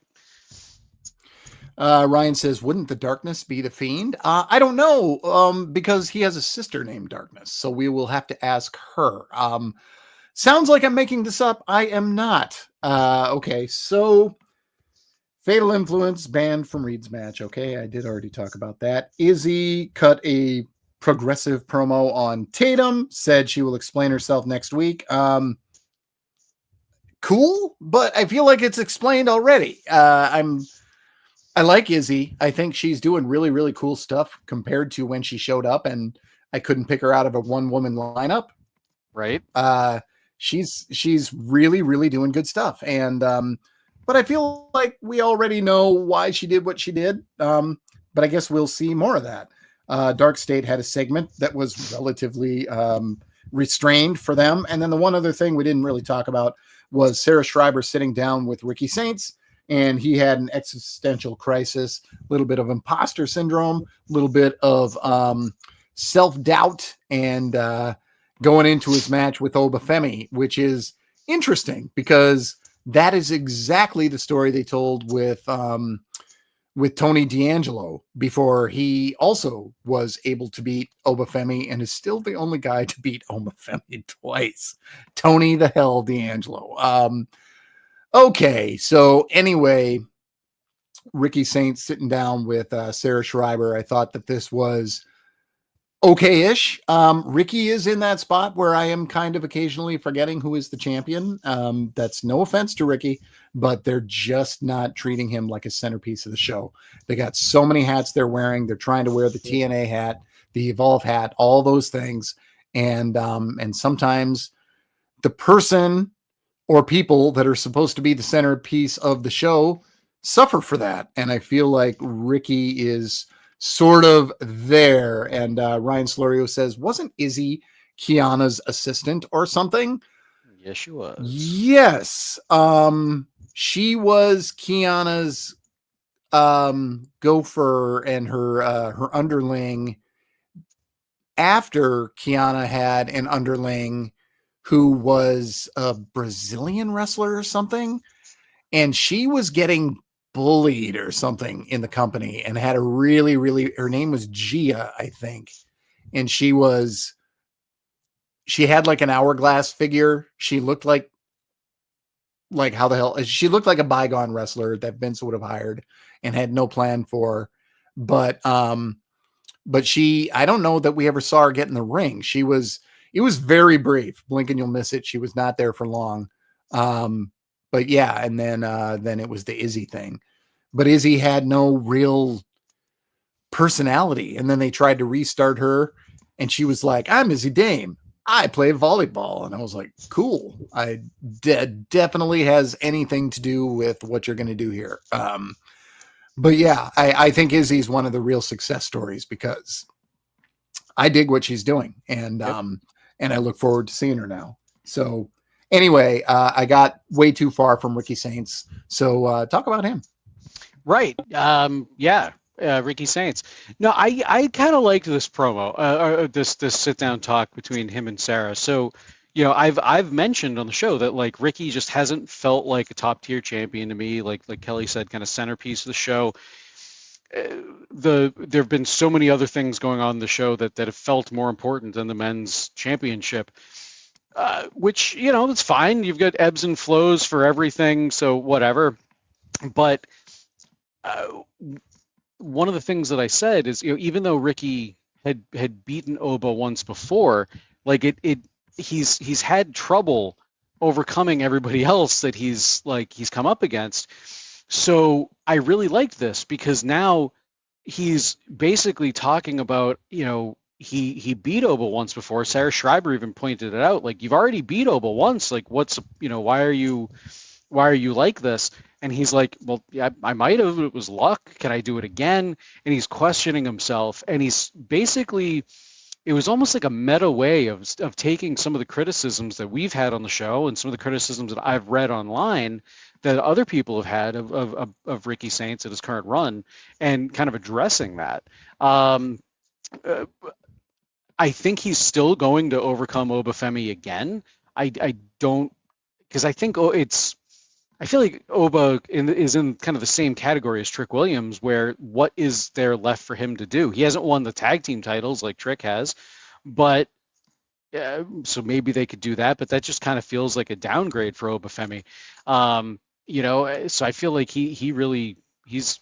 Ryan says, "Wouldn't the Darkness be the Fiend?" I don't know, because he has a sister named Darkness, so we will have to ask her. Sounds like I'm making this up. I am not. Okay, so Fatal Influence banned from Reed's match. Okay, I did already talk about that. Izzy cut a progressive promo on Tatum, said she will explain herself next week. Cool, but I feel like it's explained already. I like Izzy. I think she's doing really, really cool stuff compared to when she showed up and I couldn't pick her out of a one-woman lineup. Right. She's really, really doing good stuff. And but I feel like we already know why she did what she did. But I guess we'll see more of that. Dark State had a segment that was relatively restrained for them. And then the one other thing we didn't really talk about was Sarah Schreiber sitting down with Ricky Saints, and he had an existential crisis, a little bit of imposter syndrome, a little bit of self-doubt, and going into his match with Obafemi, which is interesting because that is exactly the story they told with Tony D'Angelo before he also was able to beat Obafemi and is still the only guy to beat Obafemi twice. Tony the Hell D'Angelo. Okay, so anyway, Ricky Saints sitting down with Sarah Schreiber. I thought that this was okay-ish. Ricky is in that spot where I am kind of occasionally forgetting who is the champion. That's no offense to Ricky, but they're just not treating him like a centerpiece of the show. They got so many hats they're wearing. They're trying to wear the TNA hat, the Evolve hat, all those things. And sometimes the person or people that are supposed to be the centerpiece of the show suffer for that. And I feel like Ricky is sort of there. And Ryan Slorio says, wasn't Izzy Kiana's assistant or something? Yes, she was. Yes. She was Kiana's gopher and her underling after Kiana had an underling who was a Brazilian wrestler or something. And she was getting bullied or something in the company and had a really, really, her name was Gia, I think. And she had like an hourglass figure. She looked like how the hell, she looked like a bygone wrestler that Vince would have hired and had no plan for. But she, I don't know that we ever saw her get in the ring. It was very brief. Blink and you'll miss it. She was not there for long. But yeah, and then it was the Izzy thing. But Izzy had no real personality. And then they tried to restart her, and she was like, "I'm Izzy Dame. I play volleyball." And I was like, "Cool. I definitely has anything to do with what you're going to do here." But yeah, I think Izzy's one of the real success stories because I dig what she's doing, and I look forward to seeing her now. So anyway, I got way too far from Ricky Saints. So talk about him. Right. Ricky Saints. No, I kind of liked this promo, this sit down talk between him and Sarah. So, I've mentioned on the show that like Ricky just hasn't felt like a top tier champion to me. Like Kelly said, kind of centerpiece of the show. There have been so many other things going on in the show that have felt more important than the men's championship. Which that's fine. You've got ebbs and flows for everything, so whatever. But one of the things that I said is, even though Ricky had beaten Oba once before, like he's had trouble overcoming everybody else that he's come up against. So I really liked this because now he's basically talking about, he beat Oba once before. Sarah Schreiber even pointed it out, like, you've already beat Oba once, like what's, why are you like this? And he's like, well, yeah, I might have, it was luck. Can I do it again? And he's questioning himself, and he's basically, it was almost like a meta way of taking some of the criticisms that we've had on the show and some of the criticisms that I've read online that other people have had of Ricky Saints at his current run, and kind of addressing that. I think he's still going to overcome Obafemi again. I don't, because I think I feel like Oba is in kind of the same category as Trick Williams, where what is there left for him to do? He hasn't won the tag team titles like Trick has, but so maybe they could do that, but that just kind of feels like a downgrade for Obafemi. So I feel like he's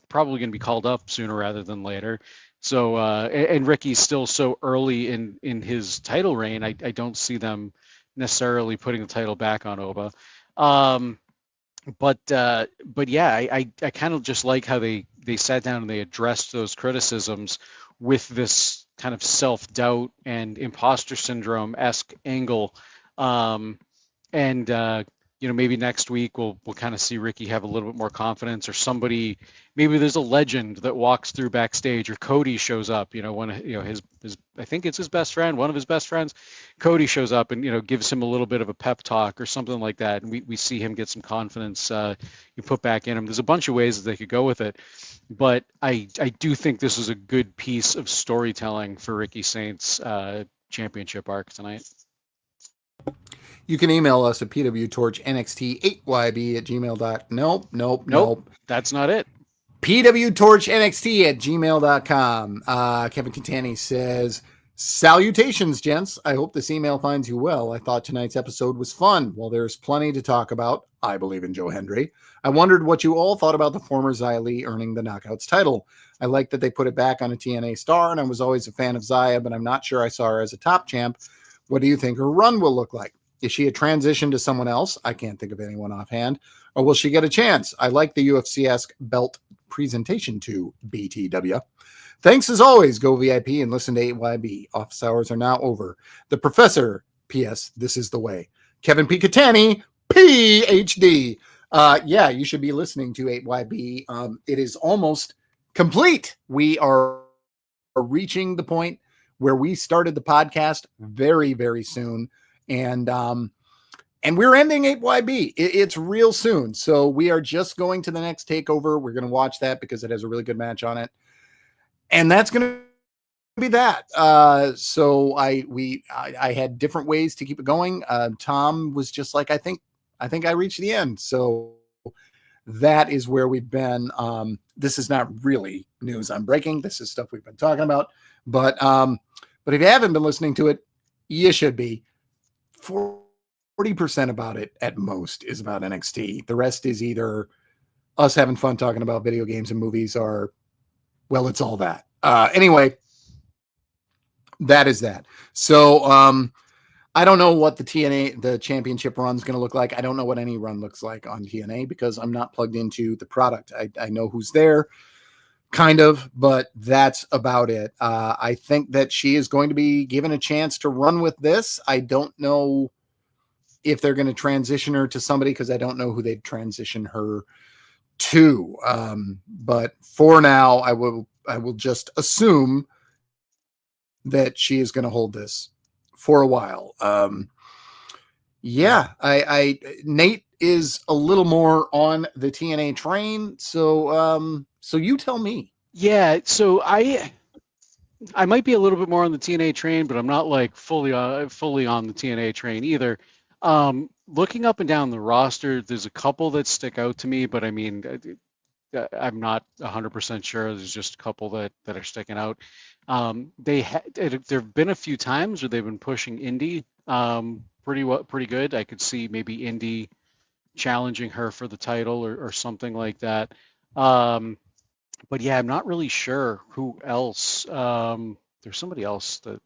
probably going to be called up sooner rather than later. So and Ricky's still so early in his title reign. I don't see them necessarily putting the title back on Oba. But yeah, I kind of just like how they sat down and they addressed those criticisms with this kind of self-doubt and imposter syndrome-esque angle. Maybe next week we'll kind of see Ricky have a little bit more confidence, or somebody, maybe there's a legend that walks through backstage, or Cody shows up, his I think it's his best friend, one of his best friends, Cody shows up and gives him a little bit of a pep talk or something like that, and we see him get some confidence you put back in him. There's a bunch of ways that they could go with it, but I do think this is a good piece of storytelling for Ricky Saints' championship arc tonight. You can email us at PWTorchNXT8YB@gmail.com. Nope. That's not it. PWTorchNXT@gmail.com. Kevin Catani says, salutations, gents. I hope this email finds you well. I thought tonight's episode was fun. While there's plenty to talk about, I believe in Joe Hendry, I wondered what you all thought about the former Xia Li earning the Knockouts title. I like that they put it back on a TNA star, and I was always a fan of Xia, but I'm not sure I saw her as a top champ. What do you think her run will look like? Is she a transition to someone else? I can't think of anyone offhand. Or will she get a chance? I like the UFC-esque belt presentation to BTW. Thanks as always. Go VIP and listen to 8YB. Office hours are now over. The Professor, P.S. This is the way. Kevin P. Catani, Ph.D. Yeah, you should be listening to 8YB. It is almost complete. We are reaching the point where we started the podcast very, very soon. And we're ending 8YB. It's real soon. So we are just going to the next takeover. We're going to watch that because it has a really good match on it. And that's going to be that. So I had different ways to keep it going. Tom was just like, I think I reached the end. So that is where we've been. This is not really news I'm breaking. This is stuff we've been talking about. But if you haven't been listening to it, you should be. 40% about it at most is about NXT. The rest is either us having fun talking about video games and movies, or, well, it's all that. Anyway, that is that. So I don't know what the championship run is going to look like. I don't know what any run looks like on TNA because I'm not plugged into the product. I know who's there, kind of, but that's about it. I think that she is going to be given a chance to run with this. I don't know if they're going to transition her to somebody, because I don't know who they'd transition her to. But for now, I will just assume that she is going to hold this for a while. Nate is a little more on the TNA train. So you tell me. Yeah. So I might be a little bit more on the TNA train, but I'm not like fully on the TNA train either. Looking up and down the roster, there's a couple that stick out to me, but I mean, I'm not 100% sure. There's just a couple that are sticking out. There have been a few times where they've been pushing Indy pretty good. I could see maybe Indy challenging her for the title or something like that. But yeah, I'm not really sure who else. There's somebody else that.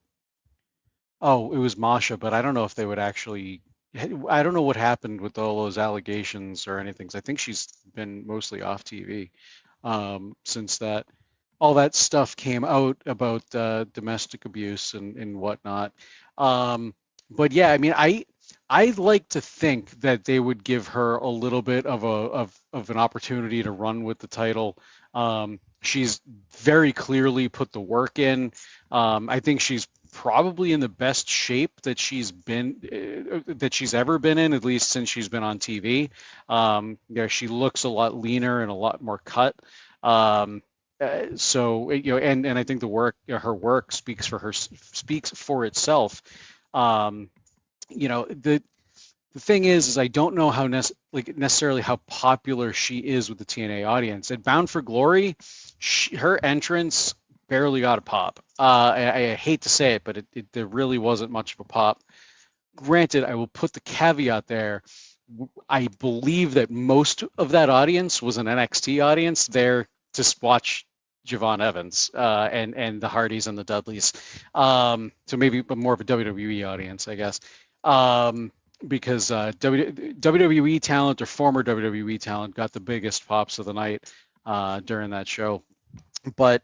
Oh, it was Masha, but I don't know if they would actually. I don't know what happened with all those allegations or anything. 'Cause I think she's been mostly off TV since that all that stuff came out about domestic abuse and whatnot. But yeah, I mean, I'd like to think that they would give her a little bit of an opportunity to run with the title. She's very clearly put the work in. I think she's probably in the best shape that she's ever been in, at least since she's been on TV. She looks a lot leaner and a lot more cut. So and I think her work speaks for itself. The thing is I don't know how necessarily how popular she is with the TNA audience. At Bound for Glory, her entrance barely got a pop. I hate to say it, but there really wasn't much of a pop. Granted, I will put the caveat there. I believe that most of that audience was an NXT audience there to watch Javon Evans and the Hardys and the Dudleys. So maybe more of a WWE audience, I guess. Because WWE talent or former WWE talent got the biggest pops of the night during that show. But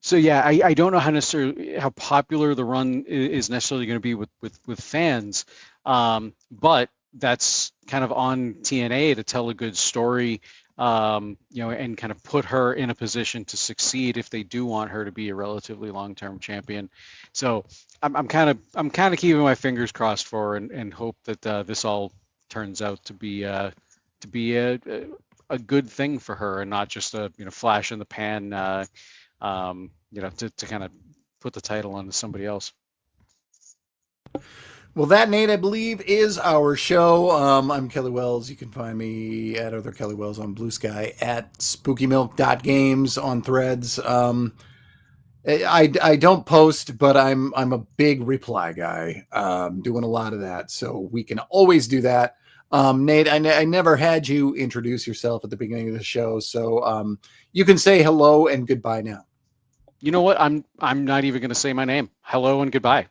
so yeah, I don't know how popular the run is necessarily going to be with fans, but that's kind of on TNA to tell a good story, and kind of put her in a position to succeed if they do want her to be a relatively long-term champion. So I'm kind of keeping my fingers crossed for her and hope that this all turns out to be a good thing for her and not just a flash in the pan, to kind of put the title onto somebody else. Well, that, Nate, I believe, is our show. I'm Kelly Wells. You can find me at other Kelly Wells on Blue Sky, at spookymilk.games on Threads. I don't post, but I'm a big reply guy, doing a lot of that. So we can always do that. Nate, I never had you introduce yourself at the beginning of the show. So you can say hello and goodbye now. You know what? I'm not even going to say my name. Hello and goodbye.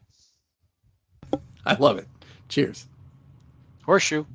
I love it. Cheers. Horseshoe.